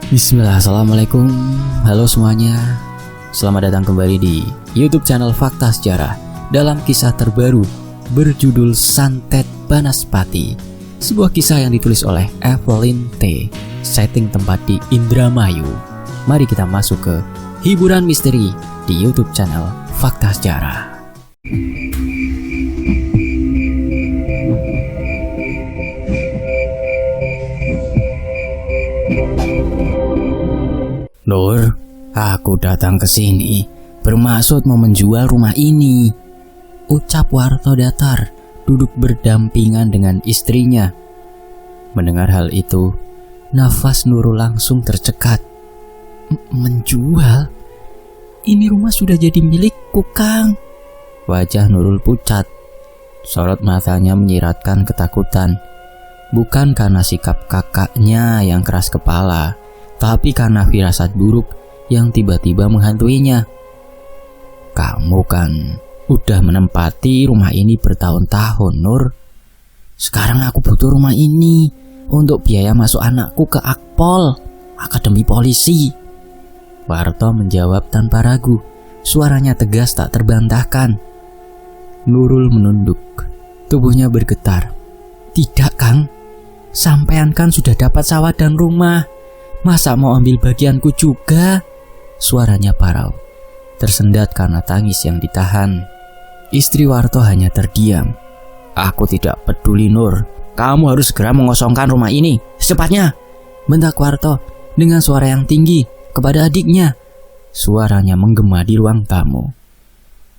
Bismillah, assalamualaikum. Halo semuanya. Selamat datang kembali di YouTube channel Fakta Sejarah dalam kisah terbaru berjudul Santet Banaspati. Sebuah kisah yang ditulis oleh Evelyn T. Setting tempat di Indramayu. Mari kita masuk ke hiburan misteri di YouTube channel Fakta Sejarah. Nur, aku datang ke sini bermaksud mau menjual rumah ini, ucap Warto datar duduk berdampingan dengan istrinya. Mendengar hal itu, nafas Nurul langsung tercekat. Menjual? Ini rumah sudah jadi milikku, Kang. Wajah Nurul pucat. Sorot matanya menyiratkan ketakutan. Bukan karena sikap kakaknya yang keras kepala, tapi karena firasat buruk yang tiba-tiba menghantuinya. Kamu kan udah menempati rumah ini bertahun-tahun, Nur. Sekarang aku butuh rumah ini untuk biaya masuk anakku ke Akpol, Akademi Polisi. Warto menjawab tanpa ragu, suaranya tegas tak terbantahkan. Nurul menunduk, tubuhnya bergetar. Tidak, Kang. Sampean kan sudah dapat sawah dan rumah. Masa mau ambil bagianku juga? Suaranya parau, tersendat karena tangis yang ditahan. Istri Warto hanya terdiam. Aku tidak peduli, Nur. Kamu harus segera mengosongkan rumah ini, secepatnya, bentak Warto dengan suara yang tinggi kepada adiknya. Suaranya menggema di ruang tamu.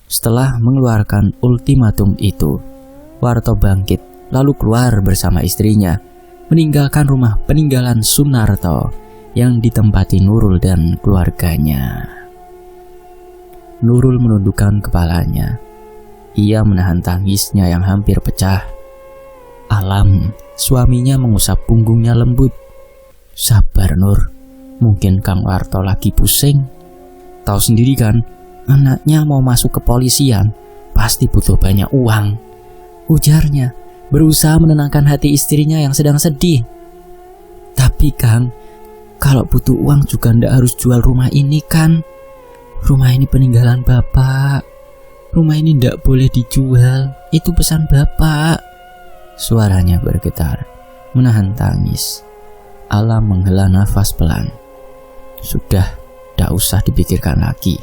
Setelah mengeluarkan ultimatum itu, Warto bangkit lalu keluar bersama istrinya, meninggalkan rumah peninggalan Sunarto yang ditempati Nurul dan keluarganya. Nurul menundukkan kepalanya. Ia menahan tangisnya yang hampir pecah. Alam, suaminya mengusap punggungnya lembut. Sabar, Nur. Mungkin Kang Warto lagi pusing. Tahu sendiri kan, anaknya mau masuk kepolisian, pasti butuh banyak uang, ujarnya, berusaha menenangkan hati istrinya yang sedang sedih. Tapi Kang, kalau butuh uang juga ndak harus jual rumah ini kan. Rumah ini peninggalan Bapak. Rumah ini ndak boleh dijual. Itu pesan Bapak. Suaranya bergetar, menahan tangis. Alam menghela nafas pelan. Sudah, ndak usah dipikirkan lagi.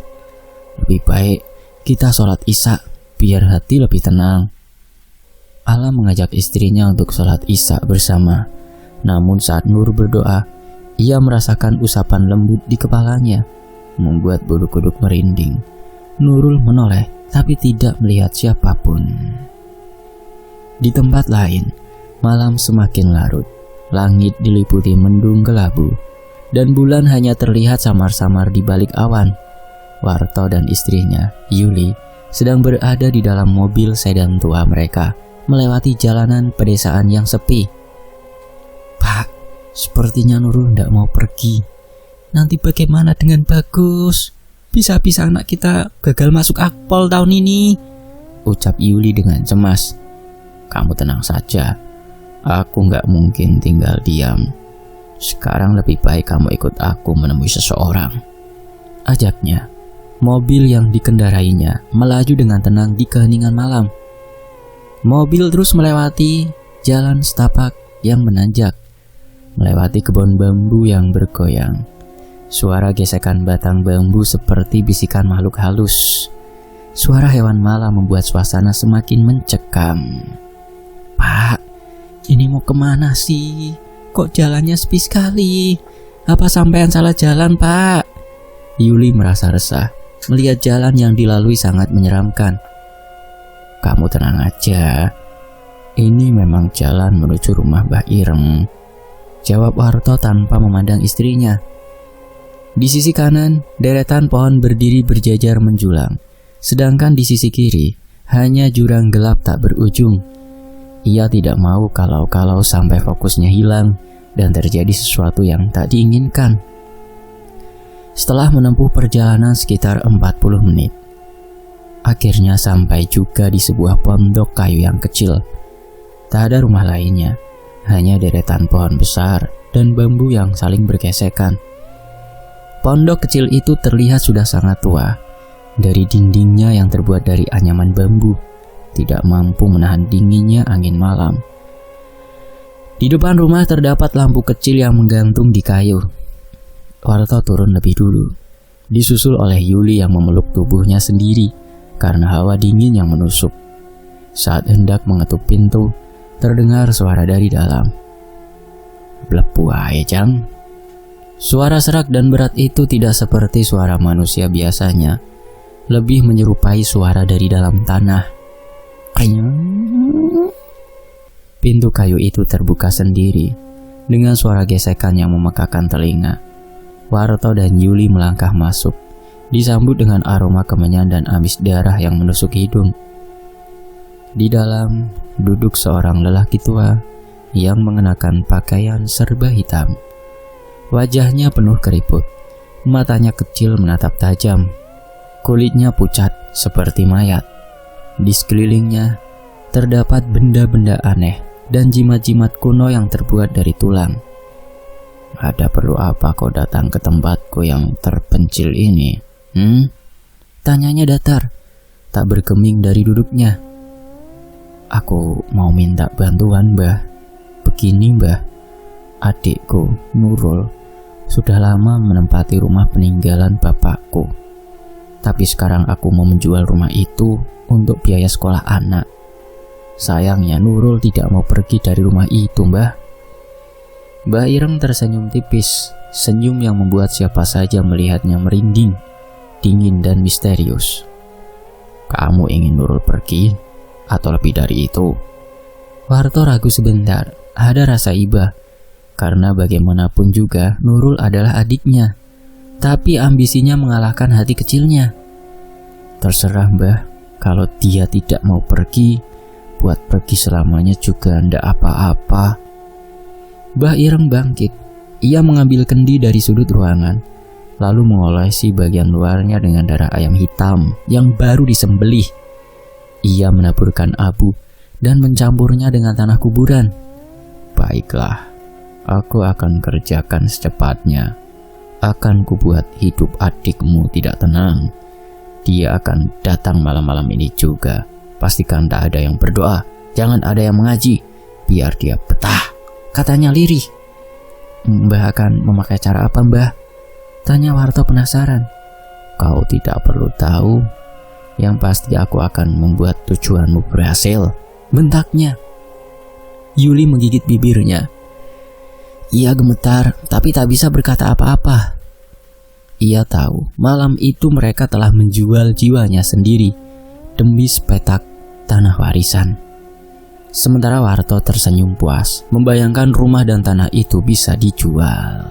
Lebih baik kita sholat isya biar hati lebih tenang. Alam mengajak istrinya untuk sholat isya bersama. Namun saat Nur berdoa, ia merasakan usapan lembut di kepalanya, membuat bulu kuduk merinding. Nurul menoleh, tapi tidak melihat siapapun. Di tempat lain, malam semakin larut. Langit diliputi mendung kelabu, dan bulan hanya terlihat samar-samar di balik awan. Warto dan istrinya, Yuli, sedang berada di dalam mobil sedan tua mereka, melewati jalanan pedesaan yang sepi. Pak, sepertinya Nurul tidak mau pergi. Nanti bagaimana dengan Bagus? Bisa-bisa anak kita gagal masuk Akpol tahun ini, ucap Yuli dengan cemas. Kamu tenang saja, aku nggak mungkin tinggal diam. Sekarang lebih baik kamu ikut aku menemui seseorang, ajaknya. Mobil yang dikendarainya melaju dengan tenang di keheningan malam. Mobil terus melewati jalan setapak yang menanjak, melewati kebun bambu yang bergoyang. Suara gesekan batang bambu seperti bisikan makhluk halus. Suara hewan malam membuat suasana semakin mencekam. Pak, ini mau kemana sih? Kok jalannya sepi sekali? Apa sampean salah jalan, Pak? Yuli merasa resah melihat jalan yang dilalui sangat menyeramkan. Kamu tenang aja. Ini memang jalan menuju rumah Mbah Ireng, jawab Warto tanpa memandang istrinya. Di sisi kanan, deretan pohon berdiri berjajar menjulang, sedangkan di sisi kiri, hanya jurang gelap tak berujung. Ia tidak mau kalau sampai fokusnya hilang dan terjadi sesuatu yang tak diinginkan. Setelah menempuh perjalanan sekitar 40 menit, akhirnya sampai juga di sebuah pondok kayu yang kecil. Tak ada rumah lainnya, hanya deretan pohon besar dan bambu yang saling bergesekan. Pondok kecil itu terlihat sudah sangat tua. Dari dindingnya yang terbuat dari anyaman bambu, tidak mampu menahan dinginnya angin malam. Di depan rumah terdapat lampu kecil yang menggantung di kayu. Warto turun lebih dulu, disusul oleh Yuli yang memeluk tubuhnya sendiri karena hawa dingin yang menusuk. Saat hendak mengetuk pintu, terdengar suara dari dalam. "Blepu ae, Jang." Suara serak dan berat itu tidak seperti suara manusia biasanya, lebih menyerupai suara dari dalam tanah. Pintu kayu itu terbuka sendiri dengan suara gesekan yang memekakan telinga. Warto dan Yuli melangkah masuk, disambut dengan aroma kemenyan dan amis darah yang menusuk hidung. Di dalam duduk seorang lelaki tua yang mengenakan pakaian serba hitam. Wajahnya penuh keriput, matanya kecil menatap tajam, kulitnya pucat seperti mayat. Di sekelilingnya terdapat benda-benda aneh dan jimat-jimat kuno yang terbuat dari tulang. "Ada perlu apa kau datang ke tempatku yang terpencil ini? Tanyanya datar, tak bergeming dari duduknya. "Aku mau minta bantuan, Mbah. Begini, Mbah. Adikku, Nurul, sudah lama menempati rumah peninggalan bapakku. Tapi sekarang aku mau menjual rumah itu untuk biaya sekolah anak. Sayangnya Nurul tidak mau pergi dari rumah itu, Mbah." Mbah Ireng tersenyum tipis, senyum yang membuat siapa saja melihatnya merinding, dingin dan misterius. "Kamu ingin Nurul pergi? Atau lebih dari itu?" Warto ragu sebentar, ada rasa iba, karena bagaimanapun juga Nurul adalah adiknya, tapi ambisinya mengalahkan hati kecilnya. "Terserah, Mbah, kalau dia tidak mau pergi, buat pergi selamanya juga ndak apa-apa." Mbah Ireng bangkit. Ia mengambil kendi dari sudut ruangan, lalu mengolesi bagian luarnya dengan darah ayam hitam yang baru disembelih. Ia menaburkan abu dan mencampurnya dengan tanah kuburan. "Baiklah, aku akan kerjakan secepatnya. Akan kubuat hidup adikmu tidak tenang. Dia akan datang malam-malam ini juga. Pastikan tak ada yang berdoa, jangan ada yang mengaji, biar dia betah," katanya lirih. "Mbah akan memakai cara apa, Mbah?" tanya Warto penasaran. "Kau tidak perlu tahu. Yang pasti aku akan membuat tujuanmu berhasil," bentaknya. Yuli menggigit bibirnya. Ia gemetar, tapi tak bisa berkata apa-apa. Ia tahu malam itu mereka telah menjual jiwanya sendiri demi sepetak tanah warisan. Sementara Warto tersenyum puas, membayangkan rumah dan tanah itu bisa dijual.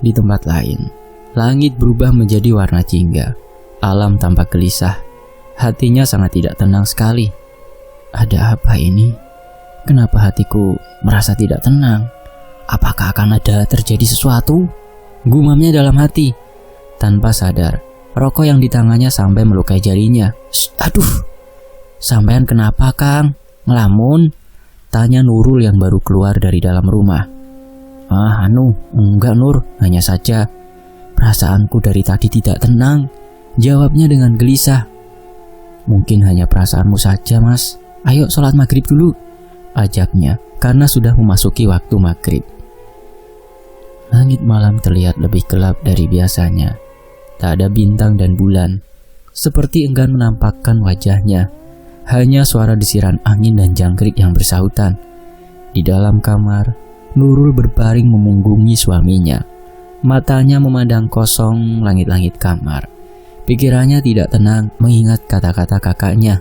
Di tempat lain, langit berubah menjadi warna jingga. Alam tampak gelisah. Hatinya sangat tidak tenang sekali. Ada apa ini? Kenapa hatiku merasa tidak tenang? Apakah akan ada terjadi sesuatu? Gumamnya dalam hati. Tanpa sadar, rokok yang di tangannya sampai melukai jarinya. Aduh! "Sampean kenapa, Kang? Ngelamun?" tanya Nurul yang baru keluar dari dalam rumah. Enggak Nur, hanya saja perasaanku dari tadi tidak tenang," jawabnya dengan gelisah. "Mungkin hanya perasaanmu saja, Mas. Ayo sholat maghrib dulu," ajaknya karena sudah memasuki waktu maghrib. Langit malam terlihat lebih gelap dari biasanya. Tak ada bintang dan bulan, seperti enggan menampakkan wajahnya. Hanya suara desiran angin dan jangkrik yang bersahutan. Di dalam kamar, Nurul berbaring memunggungi suaminya. Matanya memandang kosong langit-langit kamar. Pikirannya tidak tenang mengingat kata-kata kakaknya.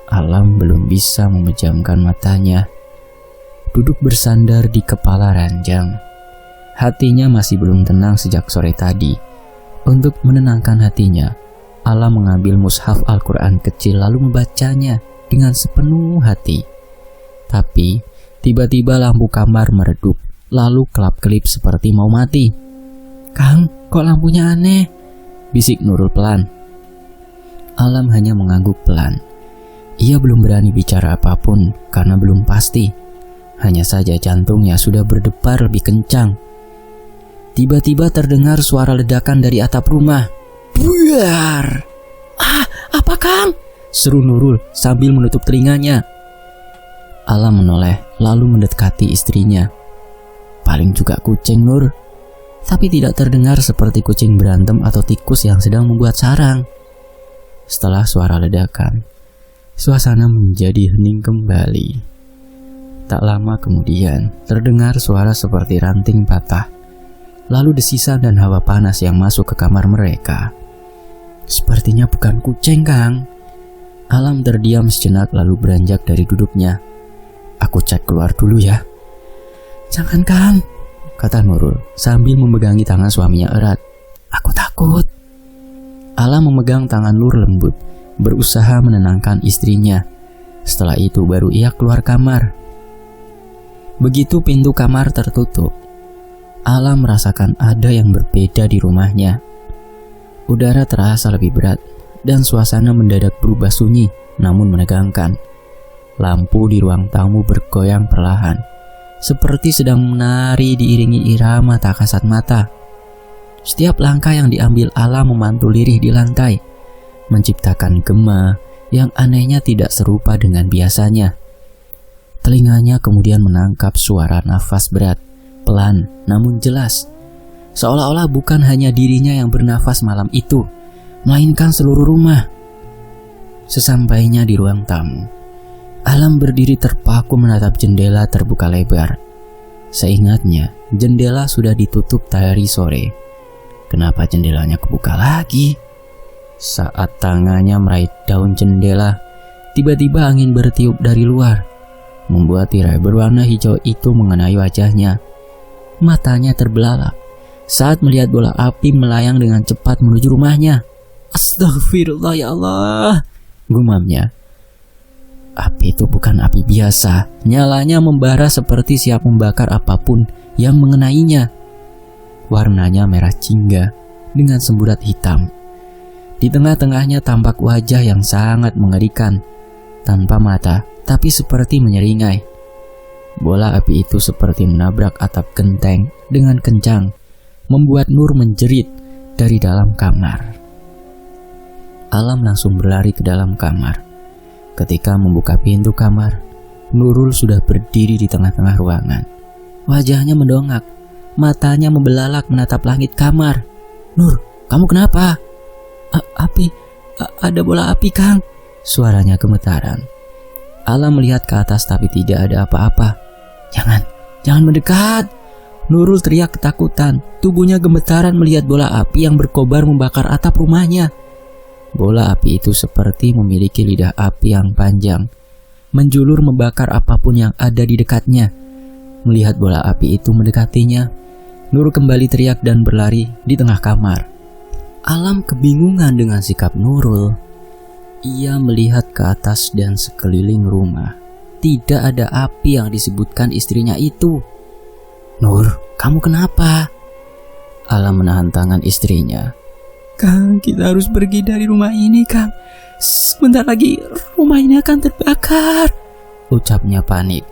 Alam belum bisa memejamkan matanya. Duduk bersandar di kepala ranjang. Hatinya masih belum tenang sejak sore tadi. Untuk menenangkan hatinya, Alam mengambil mushaf Al-Quran kecil lalu membacanya dengan sepenuh hati. Tapi tiba-tiba lampu kamar meredup, lalu kelap-kelip seperti mau mati. "Kang, kok lampunya aneh?" bisik Nurul pelan. Alam hanya mengangguk pelan. Ia belum berani bicara apapun karena belum pasti. Hanya saja jantungnya sudah berdebar lebih kencang. Tiba-tiba terdengar suara ledakan dari atap rumah. Buar! Ah, apa Kang? Seru Nurul sambil menutup telinganya. Alam menoleh lalu mendekati istrinya. Paling juga kucing Nur, tapi tidak terdengar seperti kucing berantem atau tikus yang sedang membuat sarang. Setelah suara ledakan, suasana menjadi hening kembali. Tak lama kemudian terdengar suara seperti ranting patah, lalu desisan dan hawa panas yang masuk ke kamar mereka. Sepertinya bukan kucing, Kang. Alam terdiam sejenak lalu beranjak dari duduknya. Aku cek keluar dulu ya. Jangan, Kang, kata Nurul sambil memegangi tangan suaminya erat. Aku takut. Alam memegang tangan Nur lembut, berusaha menenangkan istrinya. Setelah itu baru ia keluar kamar. Begitu pintu kamar tertutup, Alam merasakan ada yang berbeda di rumahnya. Udara terasa lebih berat dan suasana mendadak berubah sunyi namun menegangkan. Lampu di ruang tamu bergoyang perlahan, seperti sedang menari diiringi irama tak kasat mata. Setiap langkah yang diambil Alam memantul lirih di lantai, menciptakan gema yang anehnya tidak serupa dengan biasanya. Telinganya kemudian menangkap suara nafas berat, pelan namun jelas. Seolah-olah bukan hanya dirinya yang bernafas malam itu, melainkan seluruh rumah. Sesampainya di ruang tamu, Alam berdiri terpaku menatap jendela terbuka lebar. Seingatnya, jendela sudah ditutup dari sore. Kenapa jendelanya kebuka lagi? Saat tangannya meraih daun jendela, tiba-tiba angin bertiup dari luar, membuat tirai berwarna hijau itu mengenai wajahnya. Matanya terbelalak saat melihat bola api melayang dengan cepat menuju rumahnya. Astagfirullah ya Allah, gumamnya. Api itu bukan api biasa. Nyalanya membara seperti siap membakar apapun yang mengenainya. Warnanya merah jingga dengan semburat hitam. Di tengah-tengahnya tampak wajah yang sangat mengerikan, tanpa mata tapi seperti menyeringai. Bola api itu seperti menabrak atap genteng dengan kencang, membuat Nur menjerit dari dalam kamar. Alam langsung berlari ke dalam kamar. Ketika membuka pintu kamar, Nurul sudah berdiri di tengah-tengah ruangan. Wajahnya mendongak, matanya membelalak menatap langit kamar. Nur, kamu kenapa? Api, ada bola api, Kang. Suaranya gemetaran. Alam melihat ke atas tapi tidak ada apa-apa. Jangan mendekat. Nurul teriak ketakutan. Tubuhnya gemetaran melihat bola api yang berkobar membakar atap rumahnya. Bola api itu seperti memiliki lidah api yang panjang, menjulur membakar apapun yang ada di dekatnya. Melihat bola api itu mendekatinya, Nur kembali teriak dan berlari di tengah kamar. Alam kebingungan dengan sikap Nurul. Ia melihat ke atas dan sekeliling rumah. Tidak ada api yang disebutkan istrinya itu. Nur, kamu kenapa? Alam menahan tangan istrinya. Kang, kita harus pergi dari rumah ini, Kang. Sebentar lagi rumah ini akan terbakar, ucapnya panik.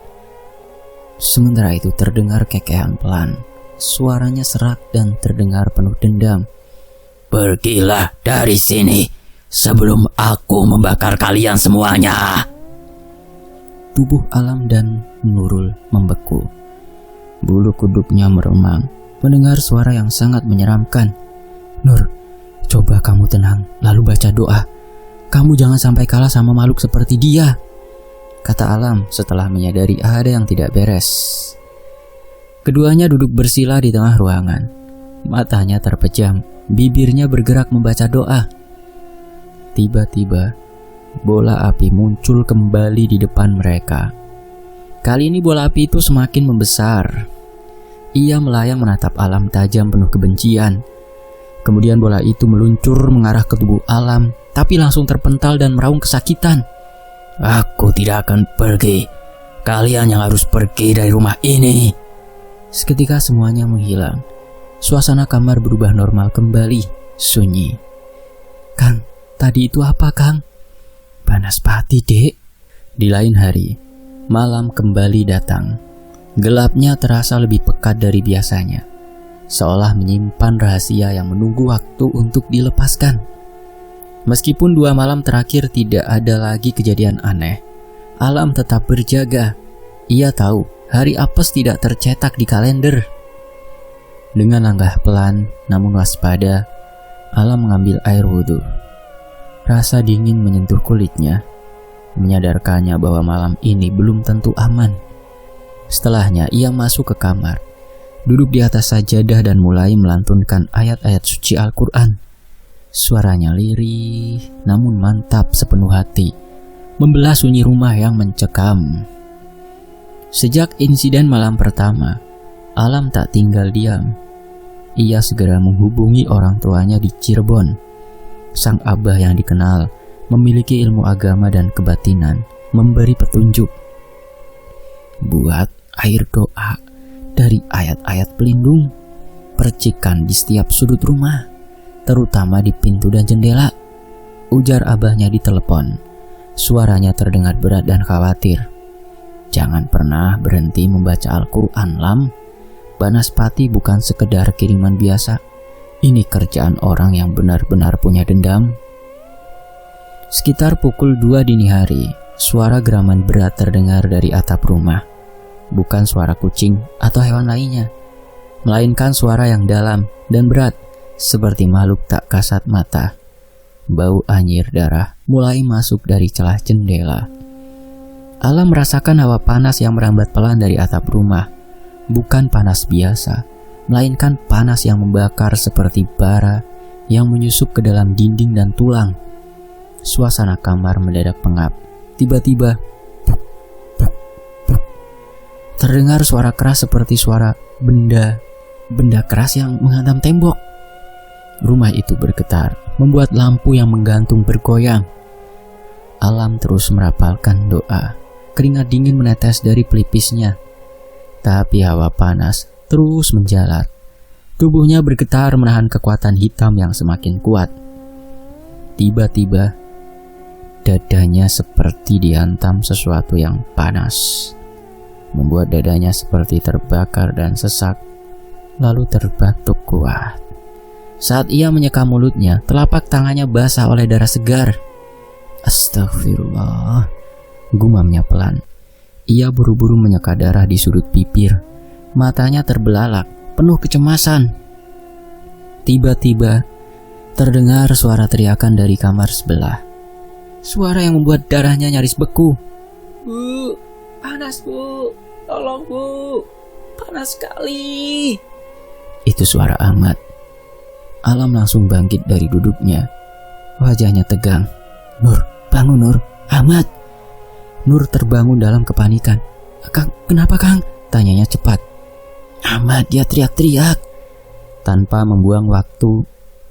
Sementara itu terdengar kekehan pelan. Suaranya serak dan terdengar penuh dendam. Pergilah dari sini sebelum aku membakar kalian semuanya. Tubuh Alam dan Nurul membeku. Bulu kuduknya meremang mendengar suara yang sangat menyeramkan. Nur, coba kamu tenang, lalu baca doa. Kamu jangan sampai kalah sama makhluk seperti dia, kata Alam setelah menyadari ada yang tidak beres. Keduanya duduk bersila di tengah ruangan. Matanya terpejam, bibirnya bergerak membaca doa. Tiba-tiba, bola api muncul kembali di depan mereka. Kali ini bola api itu semakin membesar. Ia melayang menatap Alam tajam penuh kebencian. Kemudian bola itu meluncur mengarah ke tubuh Alam, tapi langsung terpental dan meraung kesakitan. Aku tidak akan pergi. Kalian yang harus pergi dari rumah ini. Seketika semuanya menghilang. Suasana kamar berubah normal kembali, sunyi. Kang, tadi itu apa, Kang? Banaspati, Dek. Di lain hari, malam kembali datang. Gelapnya terasa lebih pekat dari biasanya. seolah menyimpan rahasia yang menunggu waktu untuk dilepaskan. Meskipun 2 malam terakhir tidak ada lagi kejadian aneh, Alam tetap berjaga. Ia tahu hari apes tidak tercetak di kalender. Dengan langkah pelan namun waspada, Alam mengambil air wudhu. Rasa dingin menyentuh kulitnya, menyadarkannya bahwa malam ini belum tentu aman. Setelahnya ia masuk ke kamar, duduk di atas sajadah dan mulai melantunkan ayat-ayat suci Al-Quran. Suaranya lirih namun mantap sepenuh hati, membelah sunyi rumah yang mencekam. Sejak insiden malam pertama, Alam tak tinggal diam. Ia segera menghubungi orang tuanya di Cirebon. Sang abah yang dikenal memiliki ilmu agama dan kebatinan, memberi petunjuk. Buat air doa dari ayat-ayat pelindung, percikan di setiap sudut rumah, terutama di pintu dan jendela, ujar abahnya di telepon. Suaranya terdengar berat dan khawatir. Jangan pernah berhenti membaca Al-Quran, Lam. Banaspati bukan sekedar kiriman biasa. Ini kerjaan orang yang benar-benar punya dendam. Sekitar pukul 2 dini hari, suara geraman berat terdengar dari atap rumah. Bukan suara kucing atau hewan lainnya, melainkan suara yang dalam dan berat, seperti makhluk tak kasat mata. Bau anyir darah mulai masuk dari celah jendela. Alam merasakan hawa panas yang merambat pelan dari atap rumah. Bukan panas biasa, melainkan panas yang membakar seperti bara yang menyusup ke dalam dinding dan tulang. Suasana kamar mendadak pengap. Tiba-tiba terdengar suara keras seperti suara benda keras yang menghantam tembok. Rumah itu bergetar, membuat lampu yang menggantung bergoyang. Alam terus merapalkan doa. Keringat dingin menetes dari pelipisnya. Tapi hawa panas terus menjalar. Tubuhnya bergetar menahan kekuatan hitam yang semakin kuat. Tiba-tiba, dadanya seperti dihantam sesuatu yang panas, membuat dadanya seperti terbakar dan sesak, lalu terbatuk kuat. Saat ia menyeka mulutnya, telapak tangannya basah oleh darah segar. Astagfirullah, gumamnya pelan. Ia buru-buru menyeka darah di sudut bibir. Matanya terbelalak, penuh kecemasan. Tiba-tiba, terdengar suara teriakan dari kamar sebelah. Suara yang membuat darahnya nyaris beku. Bu, panas bu, tolong bu, panas sekali. Itu suara Ahmad. Alam langsung bangkit dari duduknya. Wajahnya tegang. Nur, bangun Nur, Ahmad. Nur terbangun dalam kepanikan. Kang, kenapa Kang? Tanyanya cepat. Ahmad, dia teriak-teriak. Tanpa membuang waktu,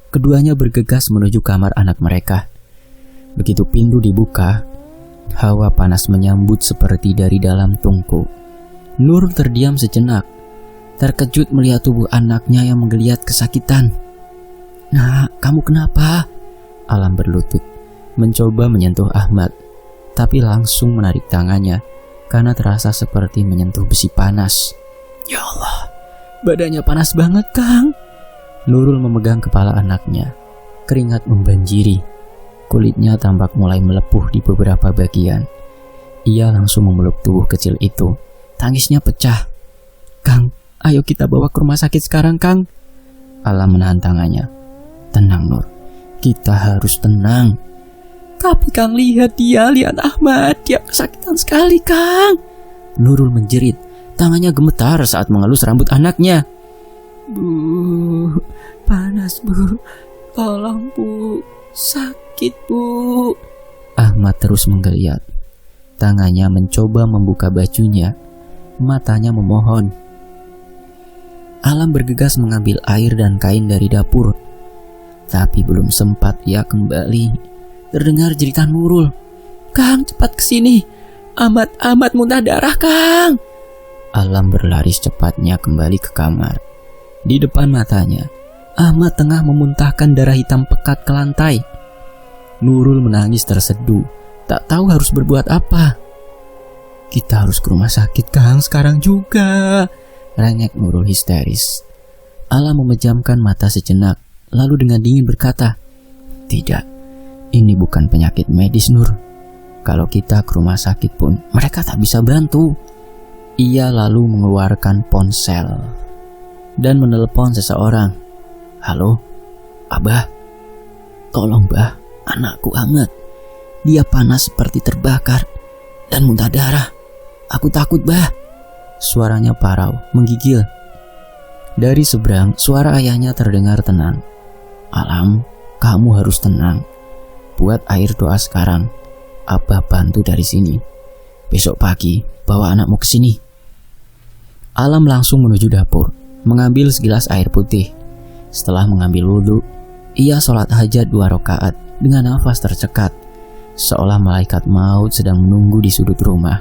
keduanya bergegas menuju kamar anak mereka. Begitu pintu dibuka, hawa panas menyambut seperti dari dalam tungku. Nur terdiam sejenak, terkejut melihat tubuh anaknya yang menggeliat kesakitan. Nak, kamu kenapa? Alam berlutut, mencoba menyentuh Ahmad, tapi langsung menarik tangannya karena terasa seperti menyentuh besi panas. Ya Allah, badannya panas banget Kang. Nurul memegang kepala anaknya. Keringat membanjiri. Kulitnya tampak mulai melepuh di beberapa bagian. Ia langsung memeluk tubuh kecil itu. Tangisnya pecah. Kang, ayo kita bawa ke rumah sakit sekarang Kang. Alam menahan tangannya. Tenang Nur, kita harus tenang. Tapi Kang, lihat Ahmad, dia kesakitan sekali Kang. Nurul menjerit, tangannya gemetar saat mengelus rambut anaknya. Bu, panas bu, tolong bu, sakit bu. Ahmad terus menggeliat. Tangannya mencoba membuka bajunya, matanya memohon. Alam bergegas mengambil air dan kain dari dapur. Tapi belum sempat ia kembali, terdengar jeritan Nurul. Kang, cepat kesini. Ahmad muntah darah Kang. Alam berlari secepatnya kembali ke kamar. Di depan matanya, Ahmad tengah memuntahkan darah hitam pekat ke lantai. Nurul menangis terseduh, tak tahu harus berbuat apa. Kita harus ke rumah sakit Kang sekarang juga, rengek Nurul histeris. Alam memejamkan mata sejenak, lalu dengan dingin berkata, "Tidak, ini bukan penyakit medis, Nur. Kalau kita ke rumah sakit pun, mereka tak bisa bantu." Ia lalu mengeluarkan ponsel dan menelepon seseorang. "Halo, Abah. Tolong, Bah, anakku Ahmad. Dia panas seperti terbakar dan muntah darah. Aku takut, Bah." Suaranya parau, menggigil. Dari seberang, suara ayahnya terdengar tenang. "Alam, kamu harus tenang. Buat air doa sekarang. Abah bantu dari sini. Besok pagi, bawa anakmu ke sini." Alam langsung menuju dapur, mengambil segelas air putih. Setelah mengambil wudhu, ia sholat hajat 2 rakaat dengan nafas tercekat, seolah malaikat maut sedang menunggu di sudut rumah.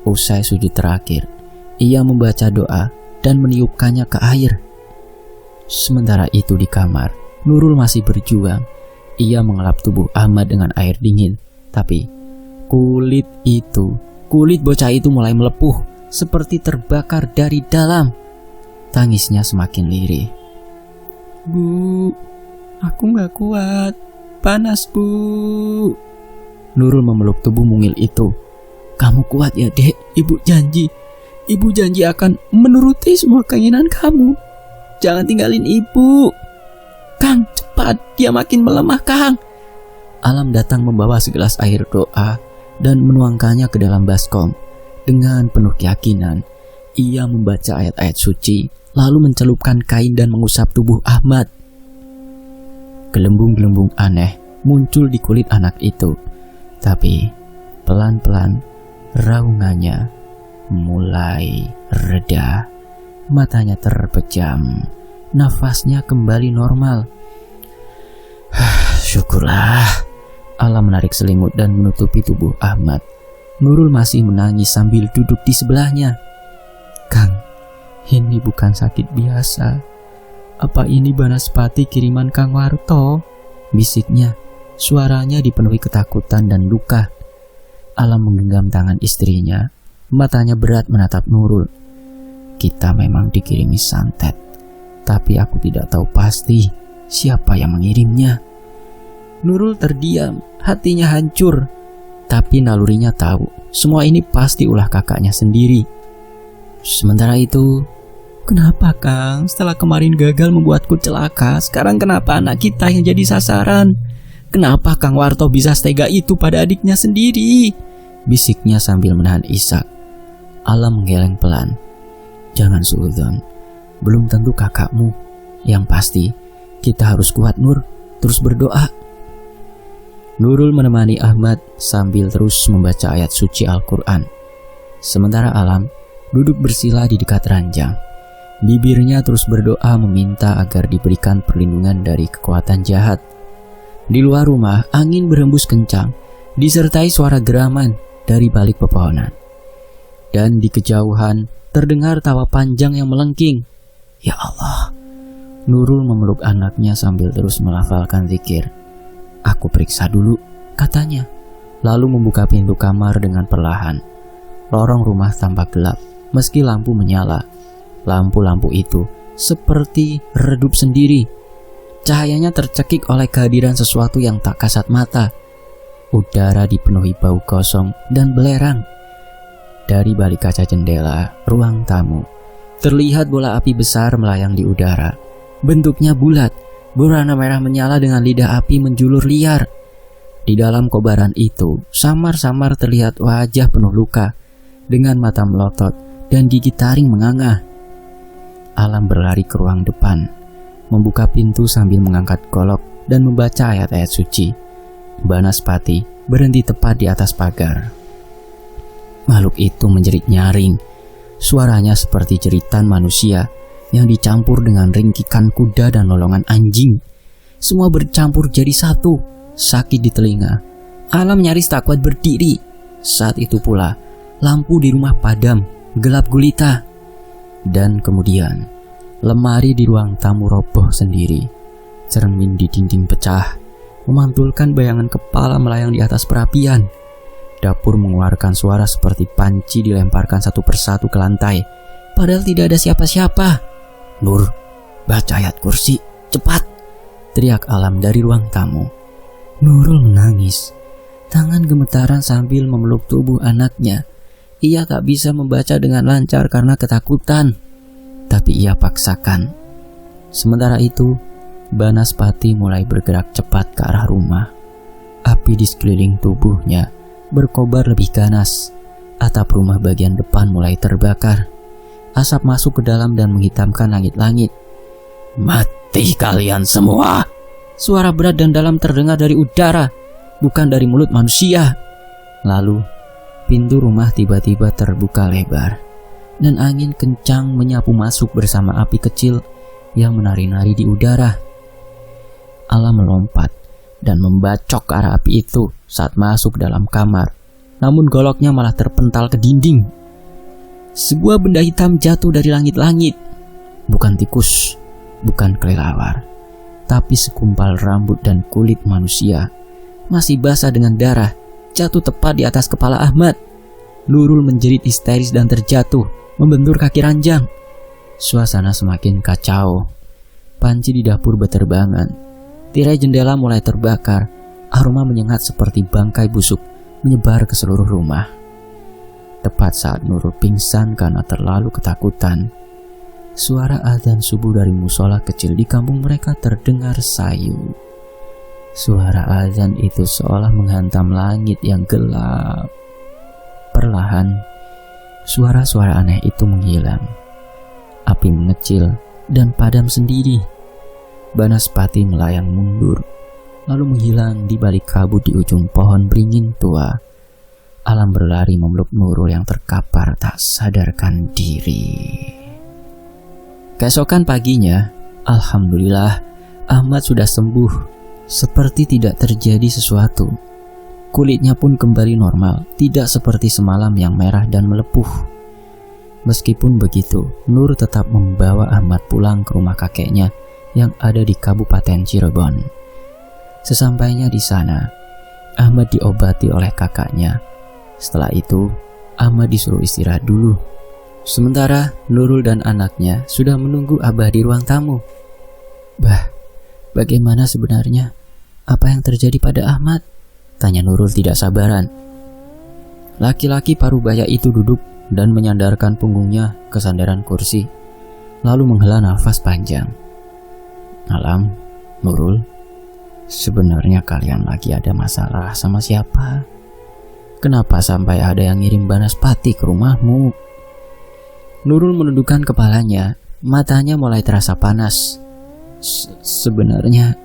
Usai sujud terakhir, ia membaca doa dan meniupkannya ke air. Sementara itu di kamar, Nurul masih berjuang. Ia mengelap tubuh Ahmad dengan air dingin, tapi kulit bocah itu mulai melepuh seperti terbakar dari dalam. Tangisnya semakin lirih. "Bu, aku gak kuat. Panas, Bu." Nurul memeluk tubuh mungil itu. "Kamu kuat ya, Dek. Ibu janji akan menuruti semua keinginan kamu. Jangan tinggalin Ibu. Kang, cepat, dia makin melemah, Kang." Alam datang membawa segelas air doa dan menuangkannya ke dalam baskom. Dengan penuh keyakinan, ia membaca ayat-ayat suci, lalu mencelupkan kain dan mengusap tubuh Ahmad. Gelembung-gelembung aneh muncul di kulit anak itu, tapi pelan-pelan raungannya mulai reda. Matanya terpejam, nafasnya kembali normal. "Syukurlah." Alam menarik selimut dan menutupi tubuh Ahmad. Nurul masih menangis sambil duduk di sebelahnya. "Kang, ini bukan sakit biasa. Apa ini banaspati kiriman Kang Warto?" bisiknya. Suaranya dipenuhi ketakutan dan duka. Alam menggenggam tangan istrinya. Matanya berat menatap Nurul. "Kita memang dikirimi santet, tapi aku tidak tahu pasti siapa yang mengirimnya." Nurul terdiam, hatinya hancur. Tapi nalurinya tahu, semua ini pasti ulah kakaknya sendiri. Sementara itu, "Kenapa, Kang? Setelah kemarin gagal membuatku celaka, sekarang kenapa anak kita yang jadi sasaran? Kenapa Kang Warto bisa setega itu pada adiknya sendiri?" bisiknya sambil menahan isak. Alam menggeleng pelan. "Jangan suudzon. Belum tentu kakakmu. Yang pasti, kita harus kuat, Nur. Terus berdoa." Nurul menemani Ahmad sambil terus membaca ayat suci Al-Quran. Sementara Alam duduk bersila di dekat ranjang. Bibirnya terus berdoa meminta agar diberikan perlindungan dari kekuatan jahat. Di luar rumah, angin berhembus kencang, disertai suara geraman dari balik pepohonan. Dan di kejauhan terdengar tawa panjang yang melengking. "Ya Allah." Nurul memeluk anaknya sambil terus melafalkan zikir. "Aku periksa dulu," katanya, lalu membuka pintu kamar dengan perlahan. Lorong rumah tampak gelap, meski lampu menyala. Lampu-lampu itu seperti redup sendiri. Cahayanya tercekik oleh kehadiran sesuatu yang tak kasat mata. Udara dipenuhi bau gosong dan belerang. Dari balik kaca jendela ruang tamu, terlihat bola api besar melayang di udara. Bentuknya bulat, berwarna merah menyala dengan lidah api menjulur liar. Di dalam kobaran itu, samar-samar terlihat wajah penuh luka, dengan mata melotot dan gigi taring menganga. Alam berlari ke ruang depan, membuka pintu sambil mengangkat golok dan membaca ayat-ayat suci. Banaspati berhenti tepat di atas pagar. Makhluk itu menjerit nyaring. Suaranya seperti jeritan manusia yang dicampur dengan ringkikan kuda dan lolongan anjing. Semua bercampur jadi satu, sakit di telinga. Alam nyaris tak kuat berdiri. Saat itu pula, lampu di rumah padam, gelap gulita. Dan kemudian, lemari di ruang tamu roboh sendiri. Cermin di dinding pecah, memantulkan bayangan kepala melayang di atas perapian. Dapur mengeluarkan suara seperti panci dilemparkan satu persatu ke lantai, padahal tidak ada siapa-siapa. Baca ayat kursi, cepat! Teriak Alam dari ruang tamu. Nurul menangis. Tangan gemetaran sambil memeluk tubuh anaknya. Ia tak bisa membaca dengan lancar karena ketakutan. Tapi ia paksakan. Sementara itu, Banaspati mulai bergerak cepat ke arah rumah. Api di sekeliling tubuhnya berkobar lebih ganas. Atap rumah bagian depan mulai terbakar. Asap masuk ke dalam dan menghitamkan langit-langit. Mati kalian semua! Suara berat dan dalam terdengar dari udara, bukan dari mulut manusia. Lalu, pintu rumah tiba-tiba terbuka lebar, dan angin kencang menyapu masuk bersama api kecil yang menari-nari di udara. Alam melompat dan membacok ke arah api itu saat masuk dalam kamar. Namun goloknya malah terpental ke dinding. Sebuah benda hitam jatuh dari langit-langit. Bukan tikus, bukan kelelawar, tapi segumpal rambut dan kulit manusia. Masih basah dengan darah, jatuh tepat di atas kepala Ahmad. Nurul menjerit histeris dan terjatuh, membentur kaki ranjang. Suasana semakin kacau. Panci di dapur berterbangan. Tirai jendela mulai terbakar. Aroma menyengat seperti bangkai busuk menyebar ke seluruh rumah. Tepat saat Nurul pingsan karena terlalu ketakutan, suara adzan subuh dari musola kecil di kampung mereka terdengar sayu. Suara adzan itu seolah menghantam langit yang gelap. Perlahan, suara-suara aneh itu menghilang. Api mengecil dan padam sendiri. Banaspati melayang mundur, lalu menghilang di balik kabut di ujung pohon beringin tua. Alam berlari memeluk Nurul yang terkapar tak sadarkan diri. Keesokan paginya, alhamdulillah, Ahmad sudah sembuh, seperti tidak terjadi sesuatu. Kulitnya pun kembali normal, tidak seperti semalam yang merah dan melepuh. Meskipun begitu, Nur tetap membawa Ahmad pulang ke rumah kakeknya yang ada di Kabupaten Cirebon. Sesampainya di sana, Ahmad diobati oleh kakaknya. Setelah itu, Ahmad disuruh istirahat dulu. Sementara Nurul dan anaknya sudah menunggu Abah di ruang tamu. Bah, bagaimana sebenarnya? Apa yang terjadi pada Ahmad? Tanya Nurul tidak sabaran. Laki-laki parubaya itu duduk dan menyandarkan punggungnya ke sandaran kursi, lalu menghela nafas panjang. Alam, Nurul, sebenarnya kalian lagi ada masalah sama siapa? Kenapa sampai ada yang ngirim Banaspati ke rumahmu? Nurul menundukkan kepalanya, matanya mulai terasa panas. Sebenarnya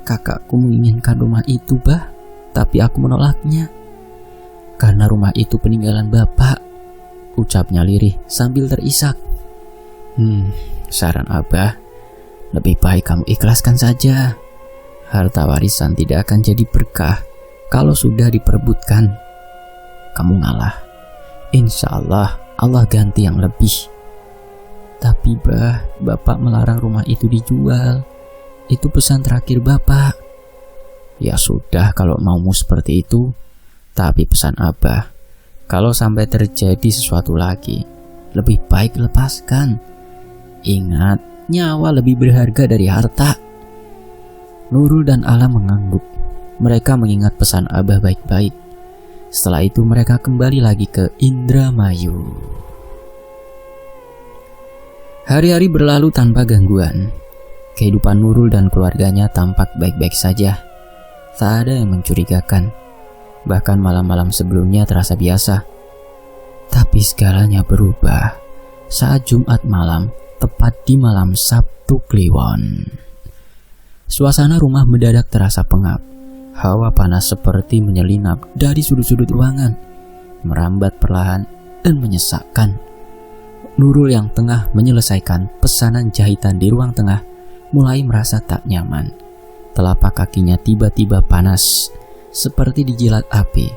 kakakku menginginkan rumah itu, Bah, tapi aku menolaknya. Karena rumah itu peninggalan bapak, ucapnya lirih sambil terisak. Saran Abah, lebih baik kamu ikhlaskan saja. Harta warisan tidak akan jadi berkah kalau sudah diperebutkan. Kamu ngalah. Insya Allah, Allah ganti yang lebih. Tapi Bah, bapak melarang rumah itu dijual. Itu pesan terakhir bapak. Ya sudah kalau maumu seperti itu. Tapi pesan Abah, kalau sampai terjadi sesuatu lagi, lebih baik lepaskan. Ingat, nyawa lebih berharga dari harta. Nurul dan Alam mengangguk. Mereka mengingat pesan Abah baik-baik. Setelah itu mereka kembali lagi ke Indramayu. Hari-hari berlalu tanpa gangguan. Kehidupan Nurul dan keluarganya tampak baik-baik saja. Tak ada yang mencurigakan. Bahkan malam-malam sebelumnya terasa biasa. Tapi segalanya berubah saat Jumat malam, tepat di malam Sabtu Kliwon. Suasana rumah mendadak terasa pengap. Hawa panas seperti menyelinap dari sudut-sudut ruangan, merambat perlahan dan menyesakkan. Nurul yang tengah menyelesaikan pesanan jahitan di ruang tengah mulai merasa tak nyaman. Telapak kakinya tiba-tiba panas, seperti dijilat api.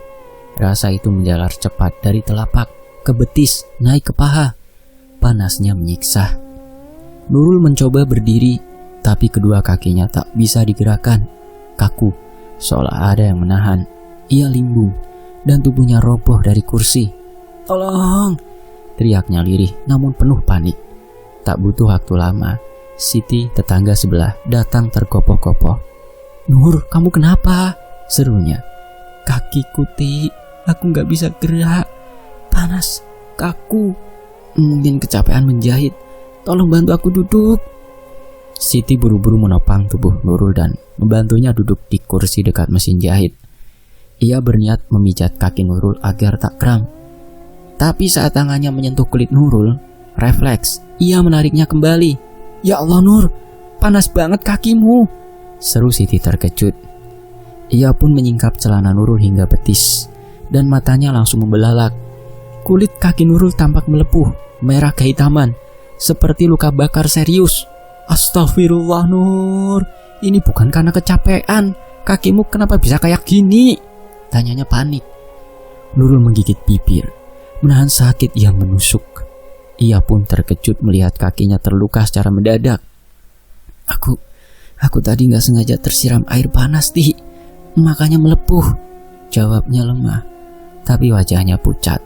Rasa itu menjalar cepat dari telapak ke betis, naik ke paha. Panasnya menyiksa. Nurul mencoba berdiri, tapi kedua kakinya tak bisa digerakkan. Kaku, seolah ada yang menahan. Ia limbung, dan tubuhnya roboh dari kursi. "Tolong!" teriaknya lirih namun penuh panik. Tak butuh waktu lama, Siti, tetangga sebelah, datang tergopoh-gopoh. "Nur, kamu kenapa?" serunya. "Kakiku, Ti, aku gak bisa gerak. Panas, kaku. Mungkin kecapean menjahit. Tolong bantu aku duduk." Siti buru-buru menopang tubuh Nurul dan membantunya duduk di kursi dekat mesin jahit. Ia berniat memijat kaki Nurul agar tak kram. Tapi saat tangannya menyentuh kulit Nurul, refleks, ia menariknya kembali. "Ya Allah Nur, panas banget kakimu," seru Siti terkejut. Ia pun menyingkap celana Nurul hingga betis, dan matanya langsung membelalak. Kulit kaki Nurul tampak melepuh, merah kehitaman, seperti luka bakar serius. "Astagfirullah Nur, ini bukan karena kecapean. Kakimu kenapa bisa kayak gini?" tanyanya panik. Nurul menggigit bibir, menahan sakit yang menusuk. Ia pun terkejut melihat kakinya terluka secara mendadak. Aku tadi gak sengaja tersiram air panas, Ti. Makanya melepuh," jawabnya lemah. Tapi wajahnya pucat.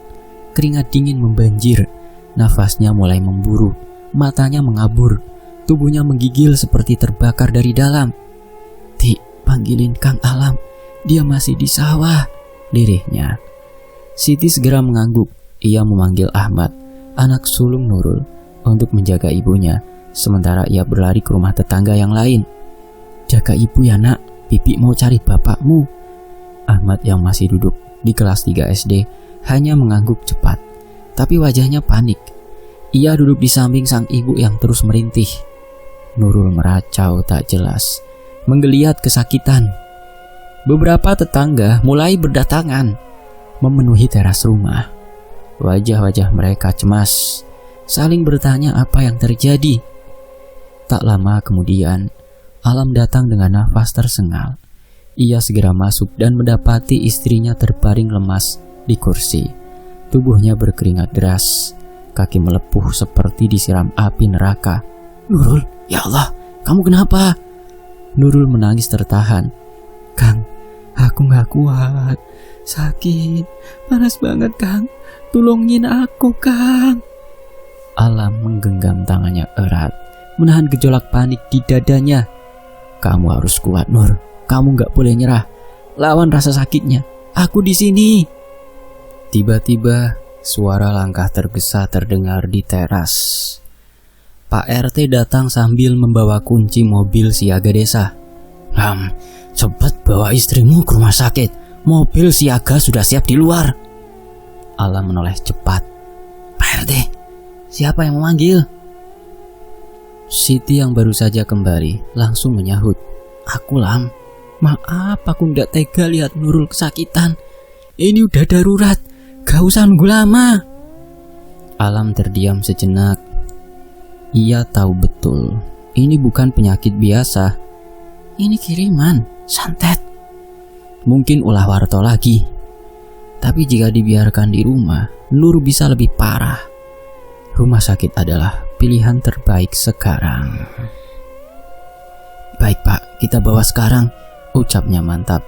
Keringat dingin membanjir. Nafasnya mulai memburu. Matanya mengabur. Tubuhnya menggigil seperti terbakar dari dalam. "Ti, panggilin Kang Alam. Dia masih di sawah," lirihnya. Siti segera mengangguk. Ia memanggil Ahmad, anak sulung Nurul, untuk menjaga ibunya, sementara ia berlari ke rumah tetangga yang lain. "Jaga ibu ya nak, Bibi mau cari bapakmu." Ahmad yang masih duduk di kelas 3 SD hanya mengangguk cepat, tapi wajahnya panik. Ia duduk di samping sang ibu yang terus merintih. Nurul meracau tak jelas, menggeliat kesakitan. Beberapa tetangga mulai berdatangan, memenuhi teras rumah. Wajah-wajah mereka cemas, saling bertanya apa yang terjadi. Tak lama kemudian, Alam datang dengan nafas tersengal. Ia segera masuk dan mendapati istrinya terbaring lemas di kursi. Tubuhnya berkeringat deras, kaki melepuh seperti disiram api neraka. "Nurul, ya Allah, kamu kenapa?" Nurul menangis tertahan. "Kang, aku gak kuat. Sakit, panas banget Kang. Tolongin aku Kang." Alam menggenggam tangannya erat, menahan gejolak panik di dadanya. "Kamu harus kuat Nur, kamu gak boleh nyerah. Lawan rasa sakitnya, aku di sini." Tiba-tiba suara langkah tergesa terdengar di teras. Pak RT datang sambil membawa kunci mobil siaga desa. "Lam, cepat bawa istrimu ke rumah sakit. Mobil siaga sudah siap di luar." Alam menoleh cepat. "Pak RT, siapa yang memanggil?" Siti yang baru saja kembali langsung menyahut. "Aku Lam. Maaf, aku ndak tega lihat Nurul kesakitan. Ini udah darurat, gak usah nunggu lama." Alam terdiam sejenak. Ia tahu betul, ini bukan penyakit biasa. Ini kiriman, santet. Mungkin ulah warto lagi. Tapi jika dibiarkan di rumah, Nur bisa lebih parah. Rumah sakit adalah pilihan terbaik sekarang. "Baik Pak, kita bawa sekarang," ucapnya mantap.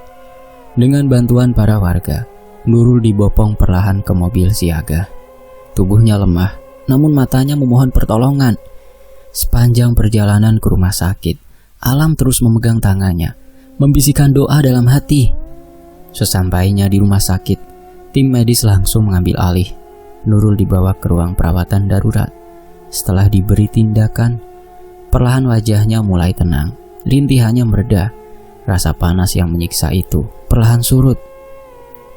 Dengan bantuan para warga, Nurul dibopong perlahan ke mobil siaga. Tubuhnya lemah, namun matanya memohon pertolongan. Sepanjang perjalanan ke rumah sakit, Alam terus memegang tangannya, membisikkan doa dalam hati. Sesampainya di rumah sakit, tim medis langsung mengambil alih. Nurul dibawa ke ruang perawatan darurat. Setelah diberi tindakan, perlahan wajahnya mulai tenang. Rintihannya mereda. Rasa panas yang menyiksa itu perlahan surut.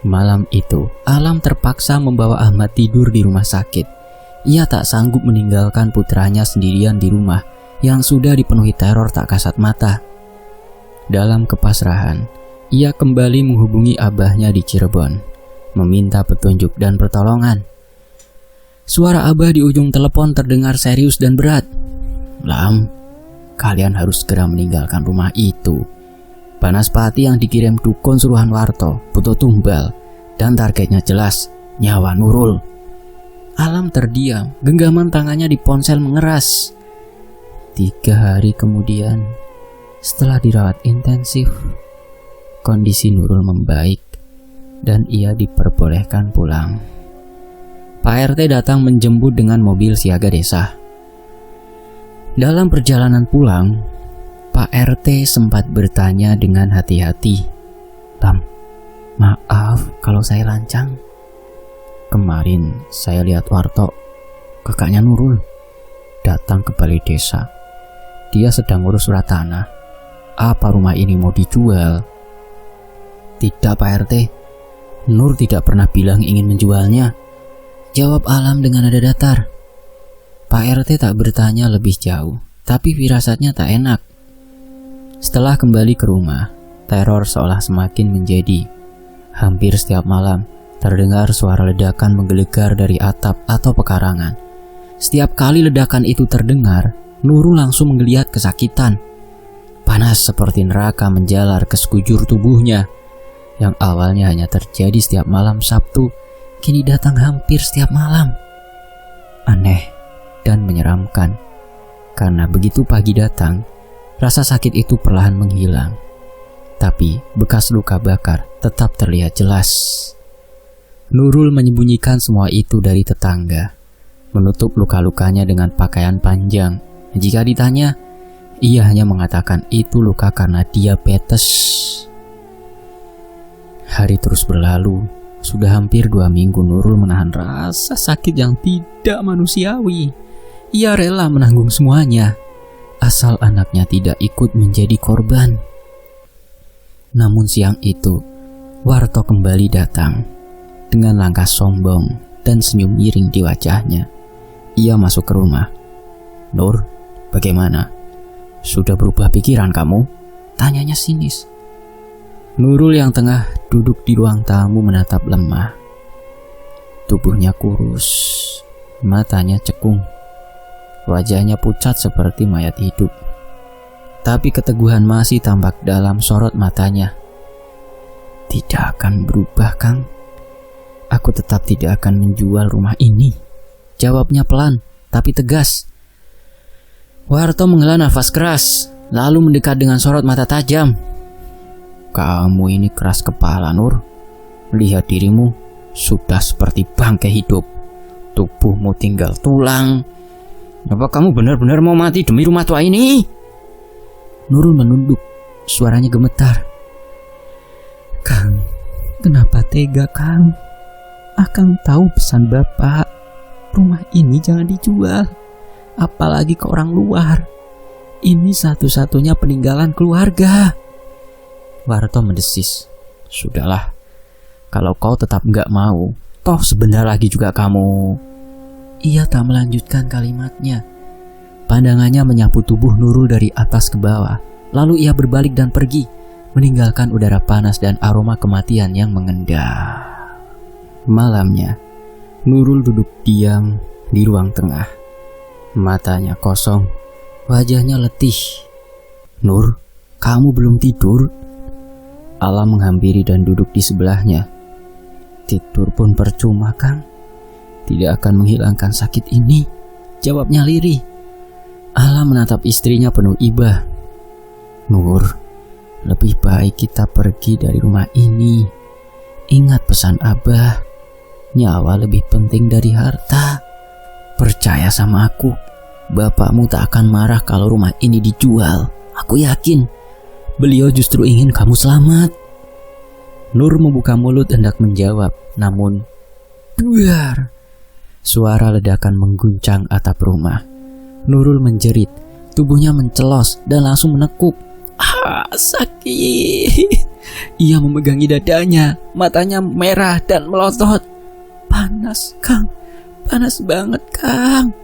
Malam itu, Alam terpaksa membawa Ahmad tidur di rumah sakit. Ia tak sanggup meninggalkan putranya sendirian di rumah yang sudah dipenuhi teror tak kasat mata. Dalam kepasrahan, ia kembali menghubungi abahnya di Cirebon, meminta petunjuk dan pertolongan. Suara abah di ujung telepon terdengar serius dan berat. "Lam, kalian harus segera meninggalkan rumah itu. Banaspati yang dikirim dukun suruhan Warto butuh tumbal, dan targetnya jelas, nyawa Nurul." Alam terdiam, genggaman tangannya di ponsel mengeras. 3 hari kemudian, setelah dirawat intensif, kondisi Nurul membaik dan ia diperbolehkan pulang. Pak RT datang menjemput dengan mobil siaga desa. Dalam perjalanan pulang, Pak RT sempat bertanya dengan hati-hati, "Lam, maaf kalau saya lancang. Kemarin saya lihat Warto, kakaknya Nurul, datang ke balai desa. Dia sedang ngurus surat tanah. Apa rumah ini mau dijual?" "Tidak Pak RT, Nur tidak pernah bilang ingin menjualnya," jawab Alam dengan nada datar. Pak RT tak bertanya lebih jauh, tapi firasatnya tak enak. Setelah kembali ke rumah, teror seolah semakin menjadi. Hampir setiap malam, terdengar suara ledakan menggelegar dari atap atau pekarangan. Setiap kali ledakan itu terdengar, Nurul langsung menggeliat kesakitan. Panas seperti neraka menjalar ke sekujur tubuhnya. Yang awalnya hanya terjadi setiap malam Sabtu, kini datang hampir setiap malam. Aneh dan menyeramkan, karena begitu pagi datang, rasa sakit itu perlahan menghilang. Tapi bekas luka bakar tetap terlihat jelas. Nurul menyembunyikan semua itu dari tetangga, menutup luka-lukanya dengan pakaian panjang. Jika ditanya, ia hanya mengatakan itu luka karena diabetes. Hari terus berlalu. Sudah hampir 2 minggu Nurul menahan rasa sakit yang tidak manusiawi. Ia rela menanggung semuanya, asal anaknya tidak ikut menjadi korban. Namun siang itu, Warto kembali datang. Dengan langkah sombong dan senyum miring di wajahnya, ia masuk ke rumah. "Nur, bagaimana? Sudah berubah pikiran kamu?" tanyanya sinis. Nurul yang tengah duduk di ruang tamu menatap lemah. Tubuhnya kurus, matanya cekung, wajahnya pucat seperti mayat hidup. Tapi keteguhan masih tampak dalam sorot matanya. "Tidak akan berubah, Kang. Aku tetap tidak akan menjual rumah ini," jawabnya pelan tapi tegas. Warto menghela nafas keras, lalu mendekat dengan sorot mata tajam. "Kamu ini keras kepala, Nur. Lihat dirimu, sudah seperti bangkai hidup. Tubuhmu tinggal tulang. Apa kamu benar-benar mau mati demi rumah tua ini?" Nurul menunduk, suaranya gemetar. "Kang, kenapa tega, Kang? Akang tahu pesan Bapak. Rumah ini jangan dijual, apalagi ke orang luar. Ini satu-satunya peninggalan keluarga." Warto mendesis. "Sudahlah, kalau kau tetap gak mau, toh sebentar lagi juga kamu..." Ia tak melanjutkan kalimatnya. Pandangannya menyapu tubuh Nurul dari atas ke bawah. Lalu ia berbalik dan pergi, meninggalkan udara panas dan aroma kematian yang mengendap. Malamnya, Nurul duduk diam di ruang tengah. Matanya kosong, wajahnya letih. "Nur, kamu belum tidur?" Alam menghampiri dan duduk di sebelahnya. "Tidur pun percuma, Kang. Tidak akan menghilangkan sakit ini," jawabnya lirih. Alam menatap istrinya penuh iba. "Nur, lebih baik kita pergi dari rumah ini. Ingat pesan Abah, nyawa lebih penting dari harta. Percaya sama aku, bapakmu tak akan marah kalau rumah ini dijual. Aku yakin beliau justru ingin kamu selamat." Nur membuka mulut hendak menjawab, namun duar, suara ledakan mengguncang atap rumah. Nurul menjerit, tubuhnya mencelos dan langsung menekuk. Sakit. Ia memegangi dadanya, matanya merah dan melotot. "Panas, Kang. Panas banget, Kang."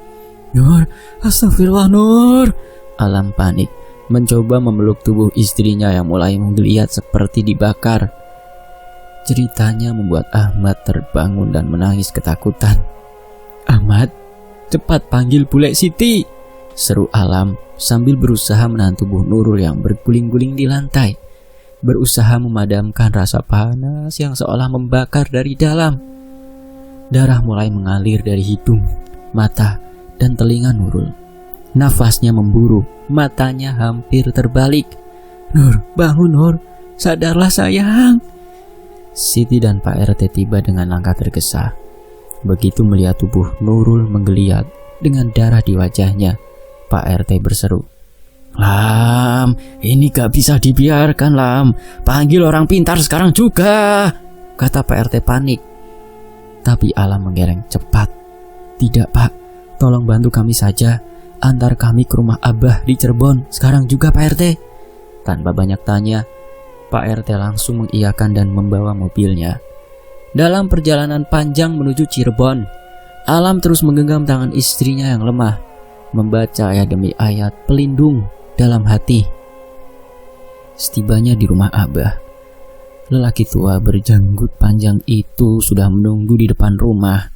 "Nur, astagfirullah, Nur." Alam panik, mencoba memeluk tubuh istrinya yang mulai menggeliat seperti dibakar. Ceritanya membuat Ahmad terbangun dan menangis ketakutan. "Ahmad, cepat panggil Bule Siti," seru Alam sambil berusaha menahan tubuh Nurul yang berguling-guling di lantai. Berusaha memadamkan rasa panas yang seolah membakar dari dalam. Darah mulai mengalir dari hidung, mata, dan telinga Nurul. Nafasnya memburu, matanya hampir terbalik. "Nur, bangun Nur, sadarlah sayang." Siti dan Pak RT tiba dengan langkah tergesa. Begitu melihat tubuh Nurul menggeliat dengan darah di wajahnya, Pak RT berseru. "Lam, ini gak bisa dibiarkan, Lam. Panggil orang pintar sekarang juga," kata Pak RT panik. Tapi Alam menggeleng cepat. "Tidak, Pak. Tolong bantu kami saja. Antar kami ke rumah Abah di Cirebon sekarang juga, Pak RT." Tanpa banyak tanya, Pak RT langsung mengiyakan dan membawa mobilnya. Dalam perjalanan panjang menuju Cirebon, Alam terus menggenggam tangan istrinya yang lemah, membaca ayat demi ayat pelindung dalam hati. Setibanya di rumah Abah, lelaki tua berjanggut panjang itu sudah menunggu di depan rumah.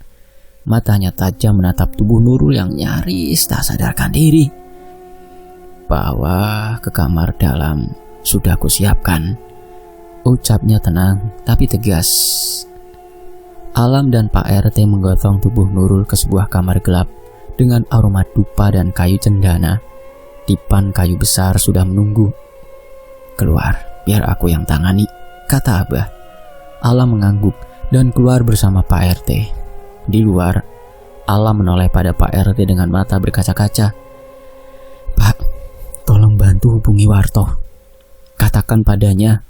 Matanya tajam menatap tubuh Nurul yang nyaris tak sadarkan diri. "Bawa ke kamar dalam, sudah kusiapkan," ucapnya tenang tapi tegas. Alam dan Pak RT menggotong tubuh Nurul ke sebuah kamar gelap dengan aroma dupa dan kayu cendana. Dipan kayu besar sudah menunggu. "Keluar, biar aku yang tangani," kata Abah. Alam mengangguk dan keluar bersama Pak RT. Di luar, Alam menoleh pada Pak RT dengan mata berkaca-kaca. "Pak, tolong bantu hubungi Warto. Katakan padanya,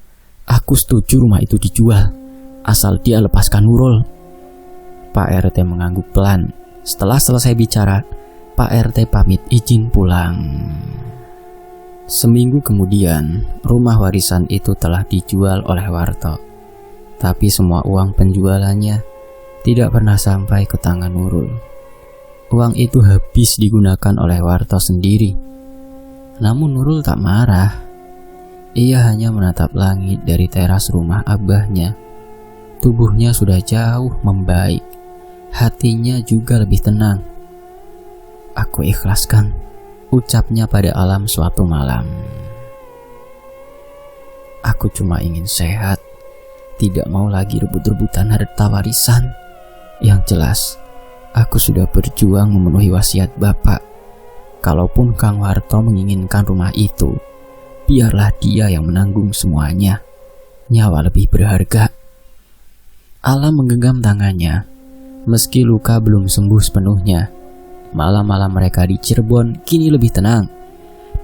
aku setuju rumah itu dijual, asal dia lepaskan Nurul." Pak RT mengangguk pelan. Setelah selesai bicara, Pak RT pamit izin pulang. Seminggu kemudian, rumah warisan itu telah dijual oleh Warto. Tapi semua uang penjualannya tidak pernah sampai ke tangan Nurul. Uang itu habis digunakan oleh Warto sendiri. Namun Nurul tak marah. Ia hanya menatap langit dari teras rumah Abahnya. Tubuhnya sudah jauh membaik. Hatinya juga lebih tenang. "Aku ikhlaskan," ucapnya pada Alam suatu malam. "Aku cuma ingin sehat, tidak mau lagi rebut-rebutan harta warisan. Yang jelas, aku sudah berjuang memenuhi wasiat Bapak. Kalaupun Kang Warto menginginkan rumah itu, biarlah dia yang menanggung semuanya. Nyawa lebih berharga." Alam menggenggam tangannya. Meski luka belum sembuh sepenuhnya, malam-malam mereka di Cirebon kini lebih tenang.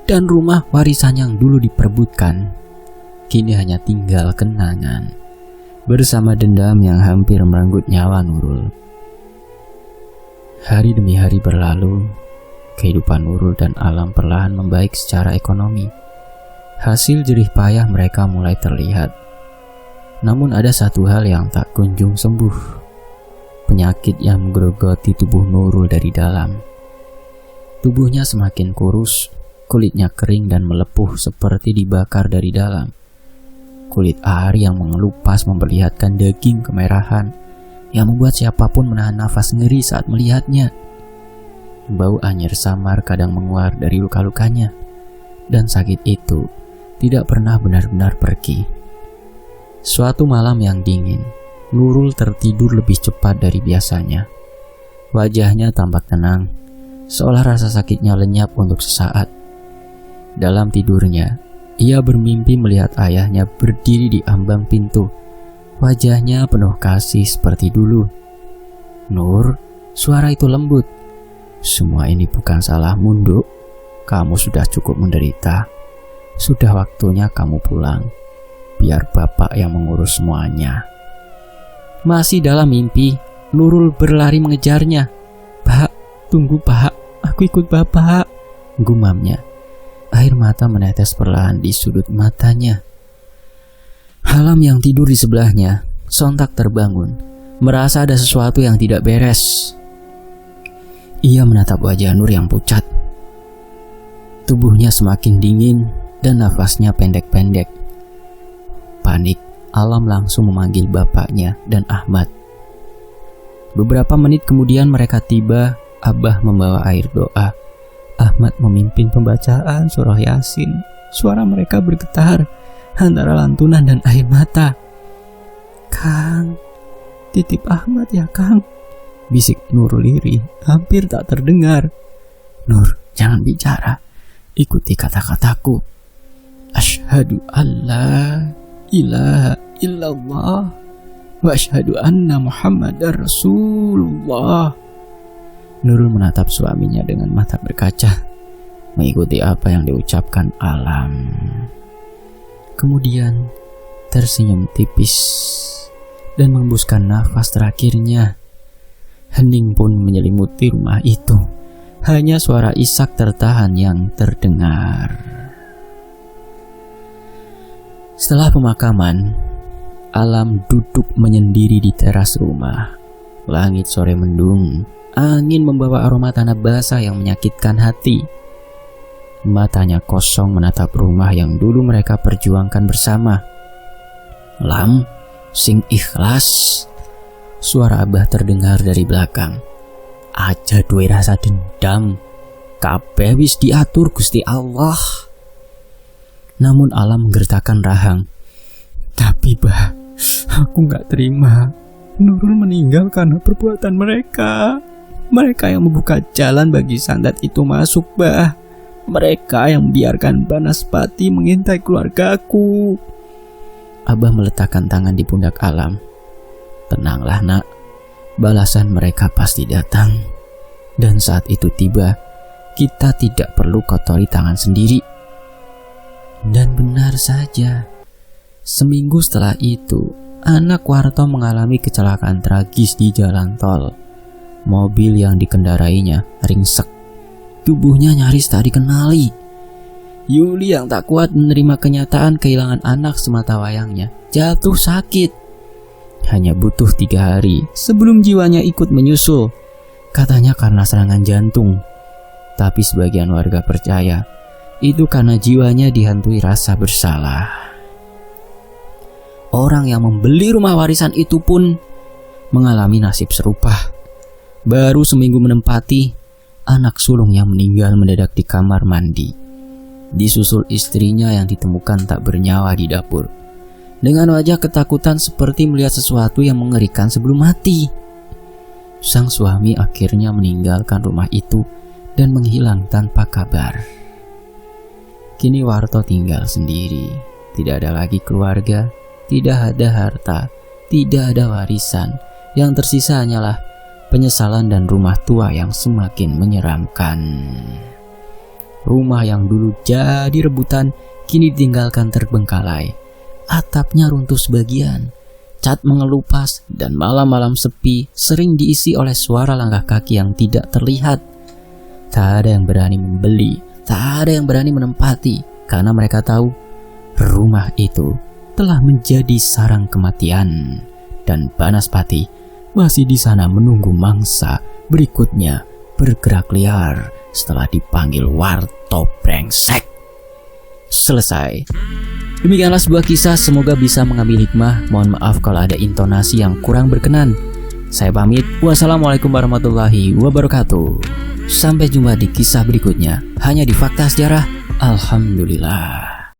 Dan rumah warisan yang dulu diperebutkan kini hanya tinggal kenangan, bersama dendam yang hampir merenggut nyawa Nurul. Hari demi hari berlalu, kehidupan Nurul dan Alam perlahan membaik secara ekonomi. Hasil jerih payah mereka mulai terlihat. Namun ada satu hal yang tak kunjung sembuh. Penyakit yang menggerogoti tubuh Nurul dari dalam. Tubuhnya semakin kurus, kulitnya kering dan melepuh seperti dibakar dari dalam. Kulit ari yang mengelupas memperlihatkan daging kemerahan yang membuat siapapun menahan nafas ngeri saat melihatnya. Bau anyir samar kadang menguar dari luka-lukanya, dan sakit itu tidak pernah benar-benar pergi. Suatu malam yang dingin, Nurul tertidur lebih cepat dari biasanya. Wajahnya tampak tenang, seolah rasa sakitnya lenyap untuk sesaat. Dalam tidurnya, ia bermimpi melihat ayahnya berdiri di ambang pintu. Wajahnya penuh kasih seperti dulu. "Nur," suara itu lembut. "Semua ini bukan salahmu, Nduk. Kamu sudah cukup menderita. Sudah waktunya kamu pulang. Biar Bapak yang mengurus semuanya." Masih dalam mimpi, Nurul berlari mengejarnya. "Pak, tunggu Pak, aku ikut Bapak," gumamnya. Air mata menetes perlahan di sudut matanya. Alam yang tidur di sebelahnya sontak terbangun, merasa ada sesuatu yang tidak beres. Ia menatap wajah Nur yang pucat. Tubuhnya semakin dingin dan nafasnya pendek-pendek. Panik, Alam langsung memanggil bapaknya dan Ahmad. Beberapa menit kemudian mereka tiba. Abah membawa air doa. Ahmad memimpin pembacaan surah Yasin. Suara mereka bergetar antara lantunan dan air mata. "Kang, titip Ahmad ya Kang," bisik Nur lirih, hampir tak terdengar. "Nur, jangan bicara. Ikuti kata-kataku. Asyhadu alla ilaha illallah wa asyhadu anna Muhammadar Rasulullah." Nurul menatap suaminya dengan mata berkaca. mengikuti apa yang diucapkan Alam. Kemudian tersenyum tipis dan menghembuskan nafas terakhirnya. Hening pun menyelimuti rumah itu. Hanya suara isak tertahan yang terdengar. Setelah pemakaman, Alam duduk menyendiri di teras rumah. Langit sore mendung, angin membawa aroma tanah basah yang menyakitkan hati. Matanya kosong menatap rumah yang dulu mereka perjuangkan bersama. Lam, sing ikhlas. Suara Abah terdengar dari belakang. Aja duwe rasa dendam, kabeh wis diatur Gusti Allah. Namun Alam menggertakkan rahang. Tapi Bah, aku gak terima. Nurul meninggal karena perbuatan mereka. Mereka yang membuka jalan bagi santet itu masuk, Bah. Mereka yang membiarkan Banaspati mengintai keluargaku. Abah meletakkan tangan di pundak Alam. Tenanglah nak, balasan mereka pasti datang. Dan saat itu tiba, kita tidak perlu kotori tangan sendiri. Dan benar saja, seminggu setelah itu, anak Warto mengalami kecelakaan tragis di jalan tol. Mobil yang dikendarainya ringsek. Tubuhnya nyaris tak dikenali. Yuli yang tak kuat menerima kenyataan kehilangan anak semata wayangnya jatuh sakit. Hanya butuh 3 hari sebelum jiwanya ikut menyusul. Katanya karena serangan jantung. Tapi sebagian warga percaya itu karena jiwanya dihantui rasa bersalah. Orang yang membeli rumah warisan itu pun mengalami nasib serupa. Baru seminggu menempati, anak sulungnya meninggal mendadak di kamar mandi. Disusul istrinya yang ditemukan tak bernyawa di dapur. Dengan wajah ketakutan seperti melihat sesuatu yang mengerikan sebelum mati. Sang suami akhirnya meninggalkan rumah itu dan menghilang tanpa kabar. Kini Warto tinggal sendiri. Tidak ada lagi keluarga, tidak ada harta, tidak ada warisan. Yang tersisa hanyalah penyesalan dan rumah tua yang semakin menyeramkan. Rumah yang dulu jadi rebutan kini ditinggalkan terbengkalai. Atapnya runtuh sebagian, cat mengelupas, dan malam-malam sepi sering diisi oleh suara langkah kaki yang tidak terlihat. Tak ada yang berani membeli, tak ada yang berani menempati, karena mereka tahu rumah itu telah menjadi sarang kematian. Dan Banaspati masih di sana menunggu mangsa berikutnya bergerak liar setelah dipanggil Warto brengsek. Selesai. Demikianlah sebuah kisah, semoga bisa mengambil hikmah. Mohon maaf kalau ada intonasi yang kurang berkenan. Saya pamit. Wassalamualaikum warahmatullahi wabarakatuh. Sampai jumpa di kisah berikutnya hanya di Fakta Sejarah. Alhamdulillah.